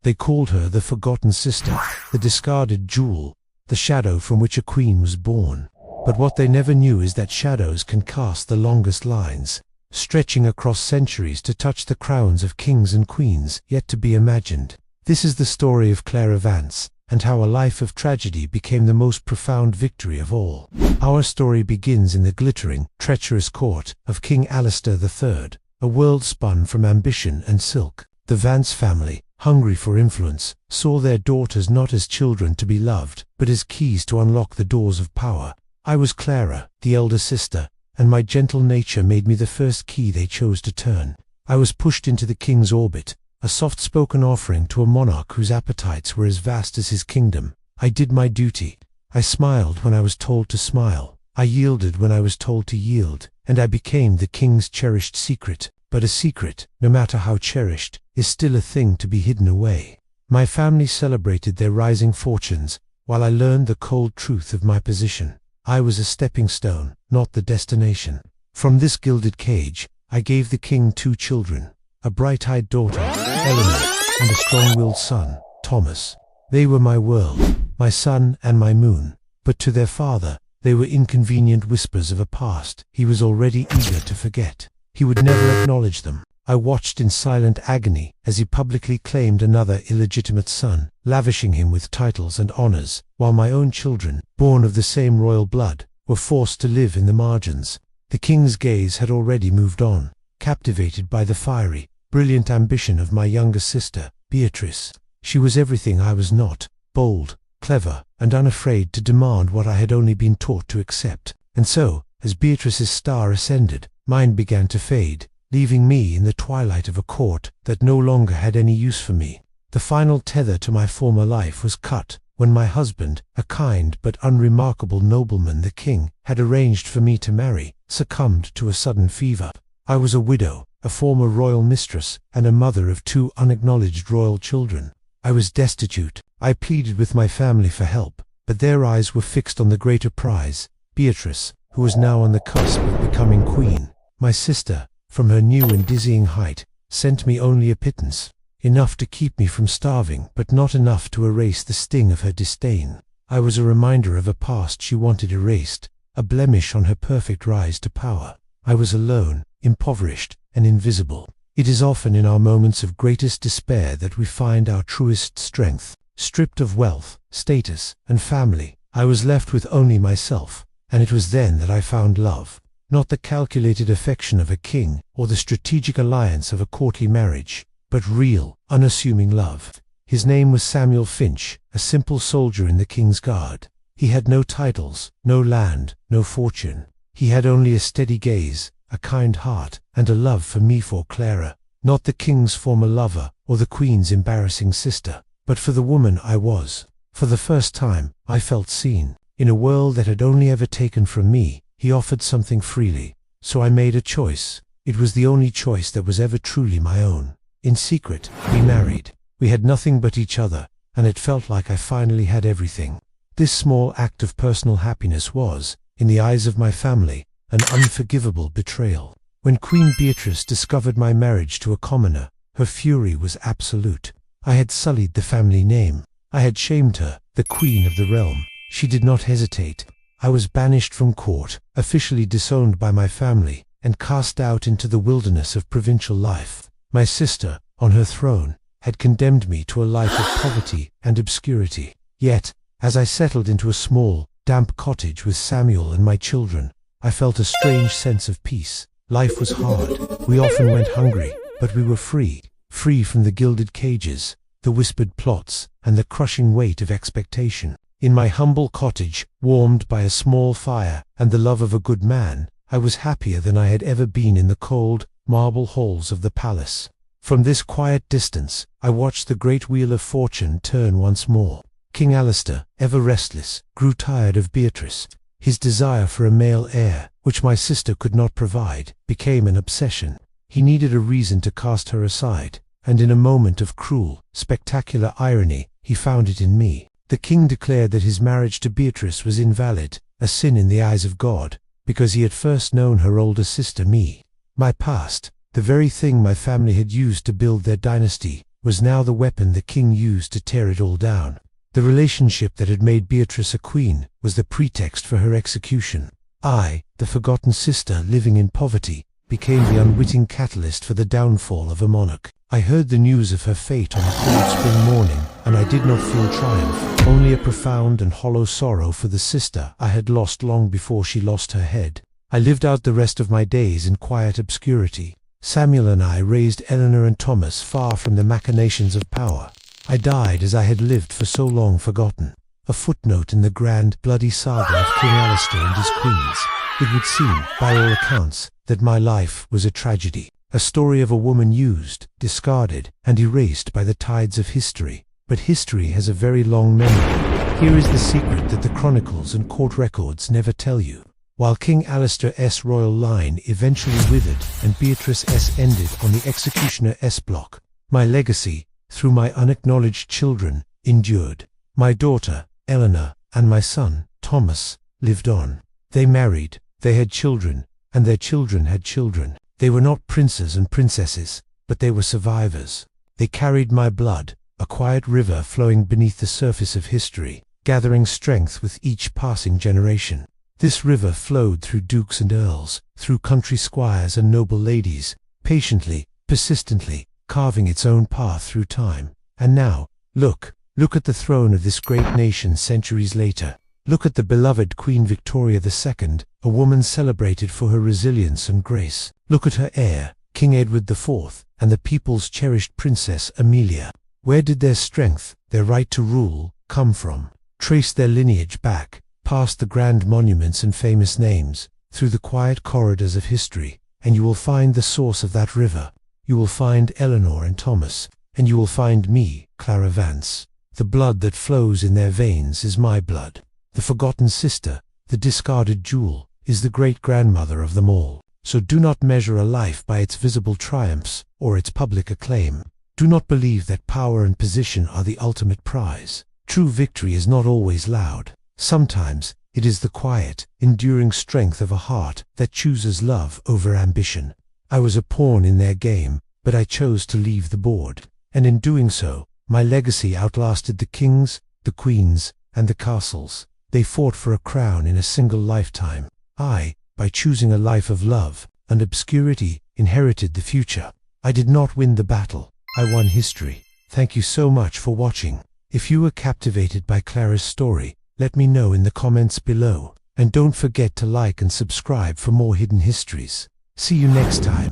They called her the forgotten sister, the discarded jewel, the shadow from which a queen was born. But what they never knew is that shadows can cast the longest lines, stretching across centuries to touch the crowns of kings and queens yet to be imagined. This is the story of Clara Vance, and how a life of tragedy became the most profound victory of all. Our story begins in the glittering, treacherous court of King Alistair III, a world spun from ambition and silk. The Vance family, hungry for influence, saw their daughters not as children to be loved, but as keys to unlock the doors of power. I was Clara, the elder sister, and my gentle nature made me the first key they chose to turn. I was pushed into the king's orbit, a soft-spoken offering to a monarch whose appetites were as vast as his kingdom. I did my duty. I smiled when I was told to smile. I yielded when I was told to yield, and I became the king's cherished secret. But a secret, no matter how cherished, is still a thing to be hidden away. My family celebrated their rising fortunes, while I learned the cold truth of my position. I was a stepping stone, not the destination. From this gilded cage, I gave the king 2 children, a bright-eyed daughter, Eleanor, and a strong-willed son, Thomas. They were my world, my sun and my moon, but to their father, they were inconvenient whispers of a past he was already eager to forget. He would never acknowledge them. I watched in silent agony as he publicly claimed another illegitimate son, lavishing him with titles and honors, while my own children, born of the same royal blood, were forced to live in the margins. The king's gaze had already moved on, captivated by the fiery, brilliant ambition of my younger sister, Beatrice. She was everything I was not, bold, clever, and unafraid to demand what I had only been taught to accept. And so, as Beatrice's star ascended, mine began to fade, leaving me in the twilight of a court that no longer had any use for me. The final tether to my former life was cut when my husband, a kind but unremarkable nobleman the king had arranged for me to marry, succumbed to a sudden fever. I was a widow, a former royal mistress, and a mother of 2 unacknowledged royal children. I was destitute. I pleaded with my family for help, but their eyes were fixed on the greater prize, Beatrice, who was now on the cusp of becoming queen. My sister, from her new and dizzying height, sent me only a pittance, enough to keep me from starving, but not enough to erase the sting of her disdain. I was a reminder of a past she wanted erased, a blemish on her perfect rise to power. I was alone, impoverished, and invisible. It is often in our moments of greatest despair that we find our truest strength. Stripped of wealth, status, and family, I was left with only myself, and it was then that I found love. Not the calculated affection of a king, or the strategic alliance of a courtly marriage, but real, unassuming love. His name was Samuel Finch, a simple soldier in the king's guard. He had no titles, no land, no fortune. He had only a steady gaze, a kind heart, and a love for me, for Clara, not the king's former lover, or the queen's embarrassing sister, but for the woman I was. For the first time, I felt seen. In a world that had only ever taken from me, he offered something freely. So I made a choice. It was the only choice that was ever truly my own. In secret, we married. We had nothing but each other, and it felt like I finally had everything. This small act of personal happiness was, in the eyes of my family, an unforgivable betrayal. When Queen Beatrice discovered my marriage to a commoner, her fury was absolute. I had sullied the family name. I had shamed her, the queen of the realm. She did not hesitate. I was banished from court, officially disowned by my family, and cast out into the wilderness of provincial life. My sister, on her throne, had condemned me to a life of poverty and obscurity. Yet, as I settled into a small, damp cottage with Samuel and my children, I felt a strange sense of peace. Life was hard. We often went hungry, but we were free. Free from the gilded cages, the whispered plots, and the crushing weight of expectation. In my humble cottage, warmed by a small fire and the love of a good man, I was happier than I had ever been in the cold, marble halls of the palace. From this quiet distance, I watched the great wheel of fortune turn once more. King Alistair, ever restless, grew tired of Beatrice. His desire for a male heir, which my sister could not provide, became an obsession. He needed a reason to cast her aside, and in a moment of cruel, spectacular irony, he found it in me. The king declared that his marriage to Beatrice was invalid, a sin in the eyes of God, because he had first known her older sister, me. My past, the very thing my family had used to build their dynasty, was now the weapon the king used to tear it all down. The relationship that had made Beatrice a queen was the pretext for her execution. I, the forgotten sister living in poverty, became the unwitting catalyst for the downfall of a monarch. I heard the news of her fate on a cold spring morning, and I did not feel triumph, only a profound and hollow sorrow for the sister I had lost long before she lost her head. I lived out the rest of my days in quiet obscurity. Samuel and I raised Eleanor and Thomas far from the machinations of power. I died as I had lived for so long forgotten, a footnote in the grand bloody saga of King Alistair and his queens. It would seem, by all accounts, that my life was a tragedy, a story of a woman used, discarded, and erased by the tides of history. But history has a very long memory. Here is the secret that the chronicles and court records never tell you. While King Alistair's royal line eventually withered and Beatrice's ended on the executioner's block, my legacy, through my unacknowledged children, endured. My daughter, Eleanor, and my son, Thomas, lived on. They married, they had children, and their children had children. They were not princes and princesses, but they were survivors. They carried my blood, a quiet river flowing beneath the surface of history, gathering strength with each passing generation. This river flowed through dukes and earls, through country squires and noble ladies, patiently, persistently, carving its own path through time. And now, look at the throne of this great nation centuries later. Look at the beloved Queen Victoria II, a woman celebrated for her resilience and grace. Look at her heir, King Edward IV, and the people's cherished Princess Amelia. Where did their strength, their right to rule, come from? Trace their lineage back, past the grand monuments and famous names, through the quiet corridors of history, and you will find the source of that river. You will find Eleanor and Thomas, and you will find me, Clara Vance. The blood that flows in their veins is my blood. The forgotten sister, the discarded jewel, is the great-grandmother of them all. So do not measure a life by its visible triumphs or its public acclaim. Do not believe that power and position are the ultimate prize. True victory is not always loud. Sometimes it is the quiet, enduring strength of a heart that chooses love over ambition. I was a pawn in their game, but I chose to leave the board. And in doing so, my legacy outlasted the kings, the queens, and the castles. They fought for a crown in a single lifetime. I, by choosing a life of love and obscurity, inherited the future. I did not win the battle. I won history. Thank you so much for watching. If you were captivated by Clara's story, let me know in the comments below. And don't forget to like and subscribe for more hidden histories. See you next time.